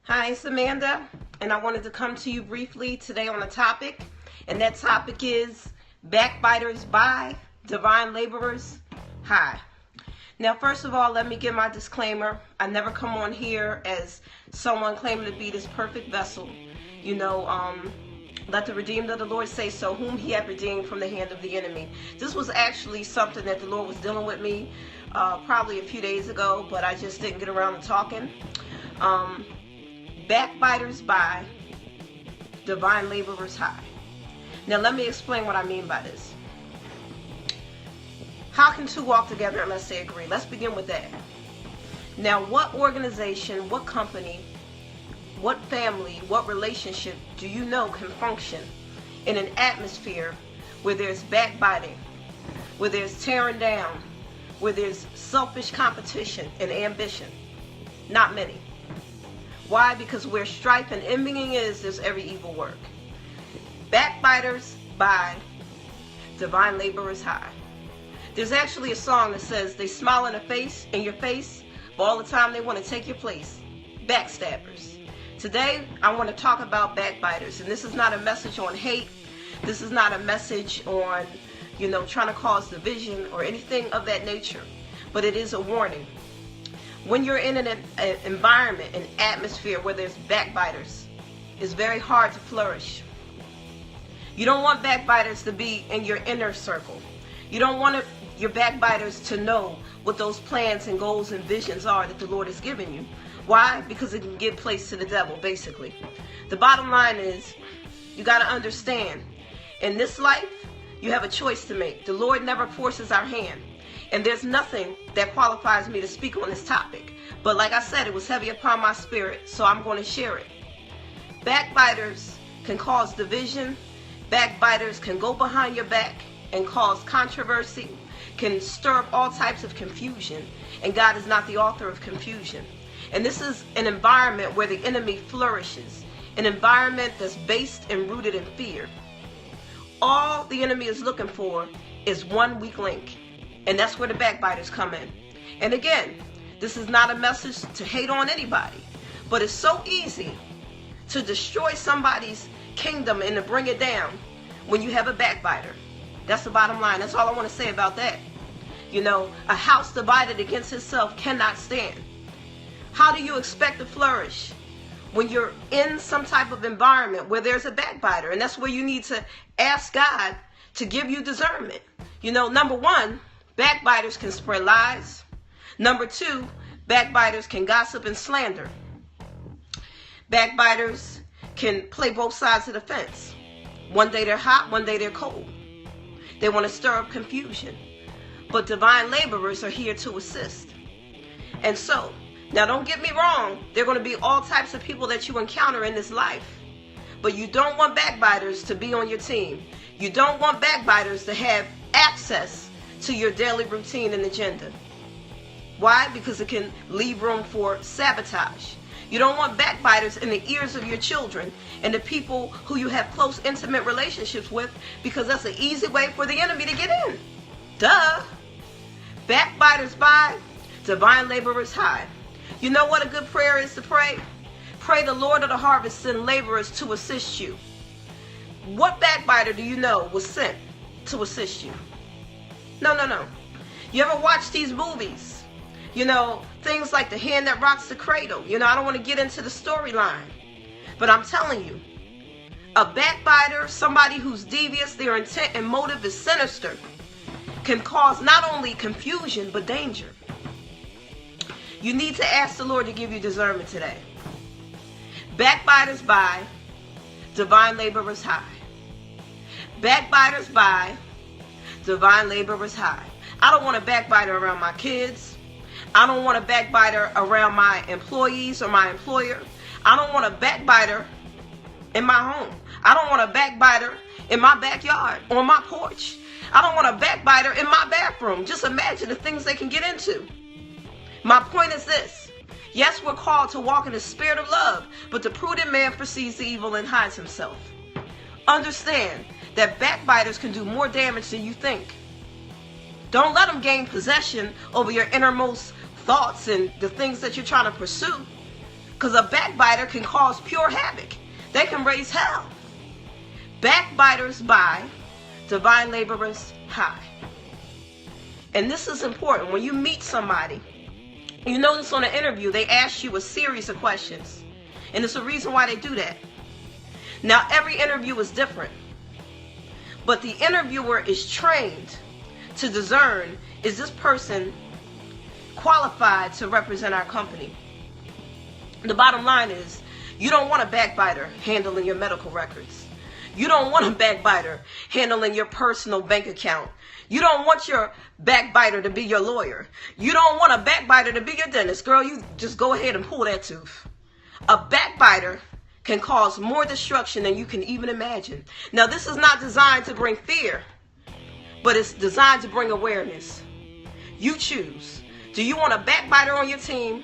Hi, it's Amanda, and I wanted to come to you briefly today on a topic, and that topic is Backbiters by Divine Laborers. Hi. Now, first of all, let me give my disclaimer. I never come on here as someone claiming to be this perfect vessel. Let the redeemed of the Lord say so, whom he had redeemed from the hand of the enemy. This was actually something that the Lord was dealing with me probably a few days ago, but I just didn't get around to talking. Backbiters by Divine Laborers High. Now let me explain what I mean by this. How can two walk together unless they agree? Let's begin with that. Now, what organization, what company, what family, what relationship do you know can function in an atmosphere where there's backbiting, where there's tearing down, where there's selfish competition and ambition? Not many. Why? Because where strife and envying is, there's every evil work. Backbiters by Divine Laborers High. There's actually a song that says they smile in your face, but all the time they want to take your place. Backstabbers. Today, I want to talk about backbiters, and this is not a message on hate. This is not a message on, trying to cause division or anything of that nature, but it is a warning. When you're in an environment, an atmosphere where there's backbiters, it's very hard to flourish. You don't want backbiters to be in your inner circle. You don't want your backbiters to know what those plans and goals and visions are that the Lord has given you. Why? Because it can give place to the devil, basically. The bottom line is, you got to understand, in this life, you have a choice to make. The Lord never forces our hand. And there's nothing that qualifies me to speak on this topic. But like I said, it was heavy upon my spirit, so I'm going to share it. Backbiters can cause division. Backbiters can go behind your back and cause controversy, can stir up all types of confusion. And God is not the author of confusion. And this is an environment where the enemy flourishes, an environment that's based and rooted in fear. All the enemy is looking for is one weak link. And that's where the backbiters come in. And again, this is not a message to hate on anybody, but it's so easy to destroy somebody's kingdom and to bring it down when you have a backbiter. That's the bottom line. That's all I want to say about that. A house divided against itself cannot stand. How do you expect to flourish when you're in some type of environment where there's a backbiter? And that's where you need to ask God to give you discernment. Number one, backbiters can spread lies. Number two, backbiters can gossip and slander. Backbiters can play both sides of the fence. One day they're hot, one day they're cold. They want to stir up confusion. But divine laborers are here to assist. And so, now don't get me wrong, there are going to be all types of people that you encounter in this life. But you don't want backbiters to be on your team. You don't want backbiters to have access to your daily routine and agenda. Why? Because it can leave room for sabotage. You don't want backbiters in the ears of your children and the people who you have close, intimate relationships with, because that's an easy way for the enemy to get in. Duh. Backbiters by Divine Laborers High. You know what a good prayer is to pray? Pray the Lord of the harvest send laborers to assist you. What backbiter do you know was sent to assist you? No. You ever watch these movies? Things like The Hand That Rocks the Cradle. I don't want to get into the storyline. But I'm telling you, a backbiter, somebody who's devious, their intent and motive is sinister, can cause not only confusion, but danger. You need to ask the Lord to give you discernment today. Backbiters by Divine Laborers High. Backbiters by Divine Laborers High. I don't want a backbiter around my kids. I don't want a backbiter around my employees or my employer. I don't want a backbiter in my home. I don't want a backbiter in my backyard, on my porch. I don't want a backbiter in my bathroom. Just imagine the things they can get into. My point is this. Yes, we're called to walk in the spirit of love, but the prudent man foresees the evil and hides himself. Understand that backbiters can do more damage than you think. Don't let them gain possession over your innermost thoughts and the things that you're trying to pursue. Because a backbiter can cause pure havoc. They can raise hell. Backbiters buy, divine laborers hire. And this is important. When you meet somebody, you notice on an interview, they ask you a series of questions. And it's a reason why they do that. Now, every interview is different. But the interviewer is trained to discern, is this person qualified to represent our company? The bottom line is, you don't want a backbiter handling your medical records. You don't want a backbiter handling your personal bank account. You don't want your backbiter to be your lawyer. You don't want a backbiter to be your dentist. Girl, you just go ahead and pull that tooth. A backbiter can cause more destruction than you can even imagine. Now, this is not designed to bring fear, but it's designed to bring awareness. You choose. Do you want a backbiter on your team,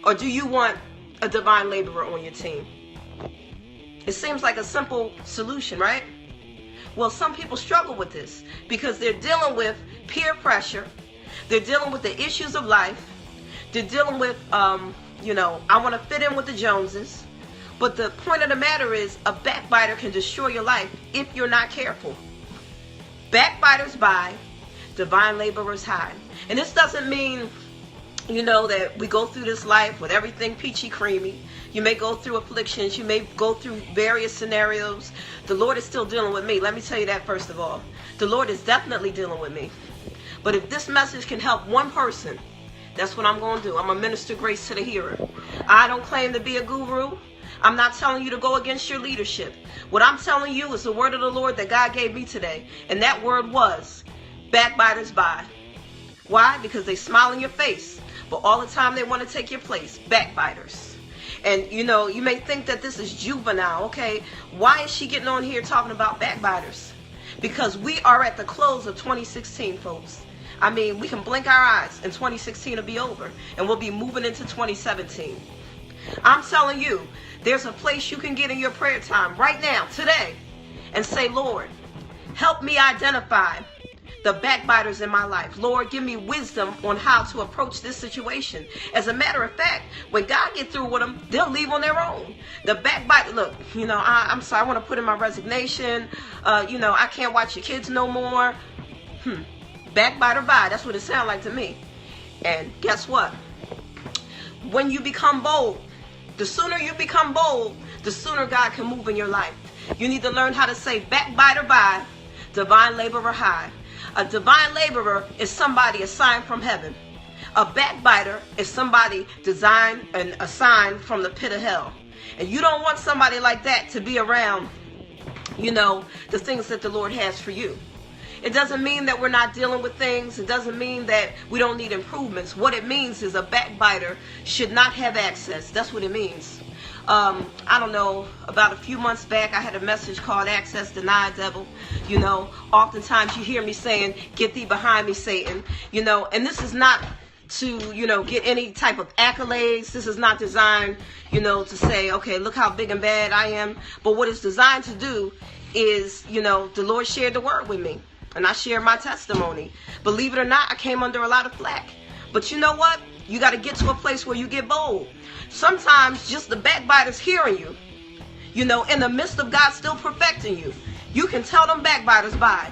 or do you want a divine laborer on your team? It seems like a simple solution, right? Well, some people struggle with this because they're dealing with peer pressure. They're dealing with the issues of life. They're dealing with, I want to fit in with the Joneses. But the point of the matter is, a backbiter can destroy your life if you're not careful. Backbiters buy, divine laborers hire. And this doesn't mean, that we go through this life with everything peachy creamy. You may go through afflictions. You may go through various scenarios. The Lord is still dealing with me. Let me tell you that first of all. The Lord is definitely dealing with me. But if this message can help one person, that's what I'm going to do. I'm going to minister grace to the hearer. I don't claim to be a guru. I'm not telling you to go against your leadership. What I'm telling you is the word of the Lord that God gave me today. And that word was, backbiters buy. Why? Because they smile in your face, but all the time they want to take your place. Backbiters. And you may think that this is juvenile. Okay, why is she getting on here talking about backbiters? Because we are at the close of 2016, folks. I mean, we can blink our eyes and 2016 will be over, and we'll be moving into 2017. I'm telling you, there's a place you can get in your prayer time right now, today, and say, Lord, help me identify the backbiters in my life. Lord, give me wisdom on how to approach this situation. As a matter of fact, when God gets through with them, they'll leave on their own. The backbiter, look, I'm sorry, I want to put in my resignation. I can't watch your kids no more. Backbiter bye. That's what it sounds like to me. And guess what? When you become bold, the sooner you become bold, the sooner God can move in your life. You need to learn how to say backbiter bye, divine laborer high. A divine laborer is somebody assigned from heaven. A backbiter is somebody designed and assigned from the pit of hell. And you don't want somebody like that to be around, the things that the Lord has for you. It doesn't mean that we're not dealing with things. It doesn't mean that we don't need improvements. What it means is a backbiter should not have access. That's what it means. I don't know, about a few months back, I had a message called Access Denied, Devil. Oftentimes you hear me saying, get thee behind me, Satan. And this is not to, get any type of accolades. This is not designed, to say, okay, look how big and bad I am. But what it's designed to do is, the Lord shared the word with me. And I share my testimony. Believe it or not, I came under a lot of flack. But you know what? You got to get to a place where you get bold. Sometimes just the backbiters hearing you, in the midst of God still perfecting you, you can tell them backbiters bye.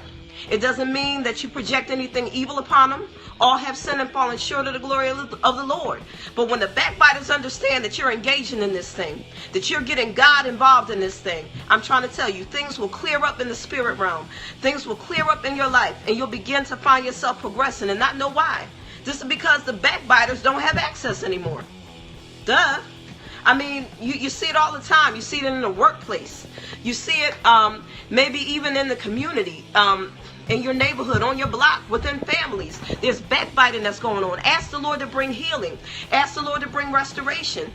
It doesn't mean that you project anything evil upon them. All have sinned and fallen short of the glory of the Lord. But when the backbiters understand that you're engaging in this thing, that you're getting God involved in this thing, I'm trying to tell you, things will clear up in the spirit realm. Things will clear up in your life, and you'll begin to find yourself progressing and not know why. This is because the backbiters don't have access anymore. Duh. I mean, you see it all the time. You see it in the workplace. You see it maybe even in the community, in your neighborhood, on your block, within families. There's backbiting that's going on. Ask the Lord to bring healing. Ask the Lord to bring restoration.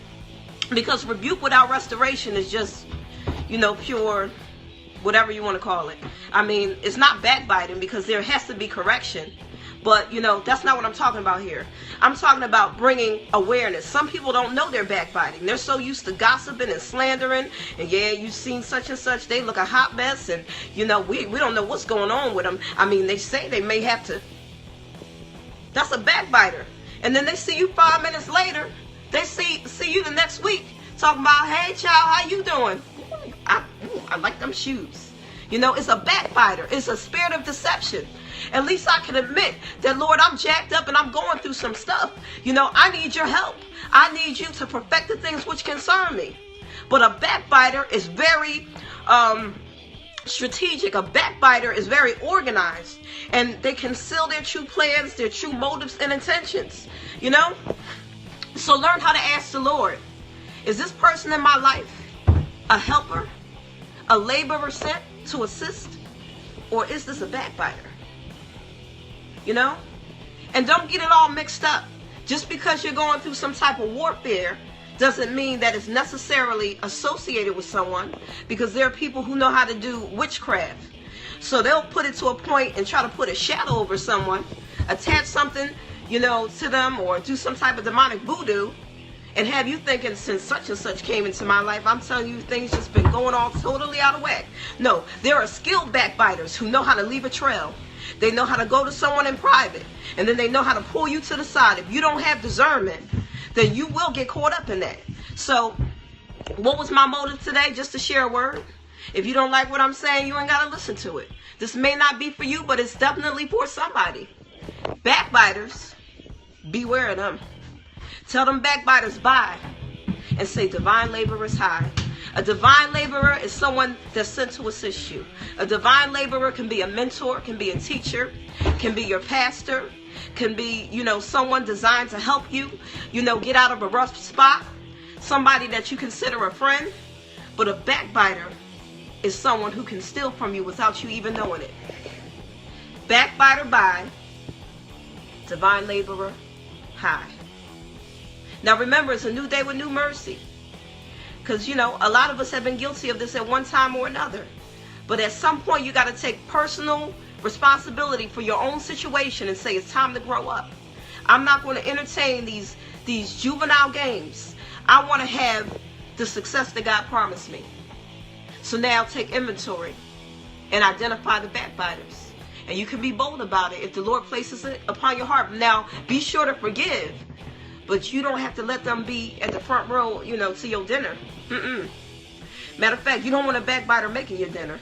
Because rebuke without restoration is just, pure, whatever you want to call it. I mean, it's not backbiting because there has to be correction. But, that's not what I'm talking about here. I'm talking about bringing awareness. Some people don't know they're backbiting. They're so used to gossiping and slandering. And yeah, you've seen such and such. They look a hot mess. And, we don't know what's going on with them. I mean, they say they may have to. That's a backbiter. And then they see you 5 minutes later. They see you the next week Talking about, hey child, how you doing? I like them shoes. You know, it's a backbiter. It's a spirit of deception. At least I can admit that, Lord, I'm jacked up and I'm going through some stuff. You know, I need your help. I need you to perfect the things which concern me. But a backbiter is very strategic. A backbiter is very organized. And they conceal their true plans, their true motives and intentions. You know? So learn how to ask the Lord, is this person in my life a helper, a laborer sent to assist, or is this a backbiter? You know? And don't get it all mixed up. Just because you're going through some type of warfare doesn't mean that it's necessarily associated with someone, because there are people who know how to do witchcraft. So they'll put it to a point and try to put a shadow over someone, attach something, you know, to them, or do some type of demonic voodoo, and have you thinking, since such and such came into my life, I'm telling you, things just been going all totally out of whack. No, there are skilled backbiters who know how to leave a trail. They know how to go to someone in private, and then they know how to pull you to the side. If you don't have discernment, then you will get caught up in that. So, what was my motive today? Just to share a word. If you don't like what I'm saying, you ain't got to listen to it. This may not be for you, but it's definitely for somebody. Backbiters, beware of them. Tell them backbiters bye, and say divine laborers hi. A divine laborer is someone that's sent to assist you. A divine laborer can be a mentor, can be a teacher, can be your pastor, can be, you know, someone designed to help you, you know, get out of a rough spot. Somebody that you consider a friend. But a backbiter is someone who can steal from you without you even knowing it. Backbiter bye, divine laborer hi. Now remember, it's a new day with new mercy. Because, you know, a lot of us have been guilty of this at one time or another. But at some point, you got to take personal responsibility for your own situation and say, it's time to grow up. I'm not going to entertain these juvenile games. I want to have the success that God promised me. So now take inventory and identify the backbiters. And you can be bold about it if the Lord places it upon your heart. Now, be sure to forgive. But you don't have to let them be at the front row, you know, to your dinner. Matter of fact, you don't want a backbiter making your dinner.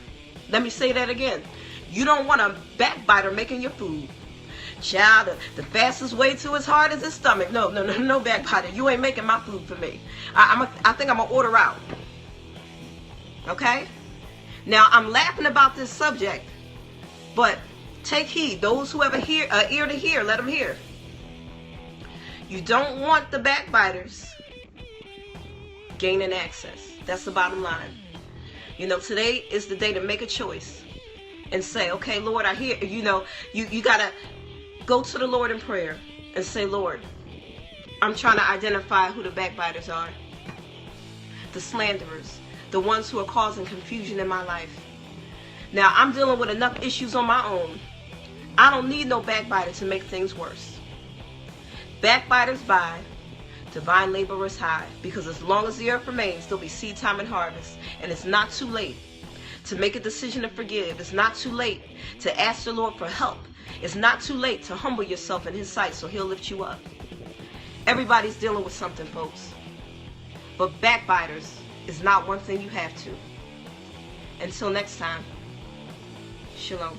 Let me say that again. You don't want a backbiter making your food. Child, the fastest way to his heart is his stomach. No backbiter. You ain't making my food for me. I think I'm going to order out. Okay? Now, I'm laughing about this subject, but take heed. Those who have an ear to hear, let them hear. You don't want the backbiters gaining access. That's the bottom line. You know, today is the day to make a choice and say, okay, Lord, I hear, you know, you got to go to the Lord in prayer and say, Lord, I'm trying to identify who the backbiters are. The slanderers, the ones who are causing confusion in my life. Now, I'm dealing with enough issues on my own. I don't need no backbiter to make things worse. Backbiters bye, divine laborers hi. Because as long as the earth remains, there'll be seed time and harvest. And it's not too late to make a decision to forgive. It's not too late to ask the Lord for help. It's not too late to humble yourself in His sight so He'll lift you up. Everybody's dealing with something, folks. But backbiters is not one thing you have to. Until next time, shalom.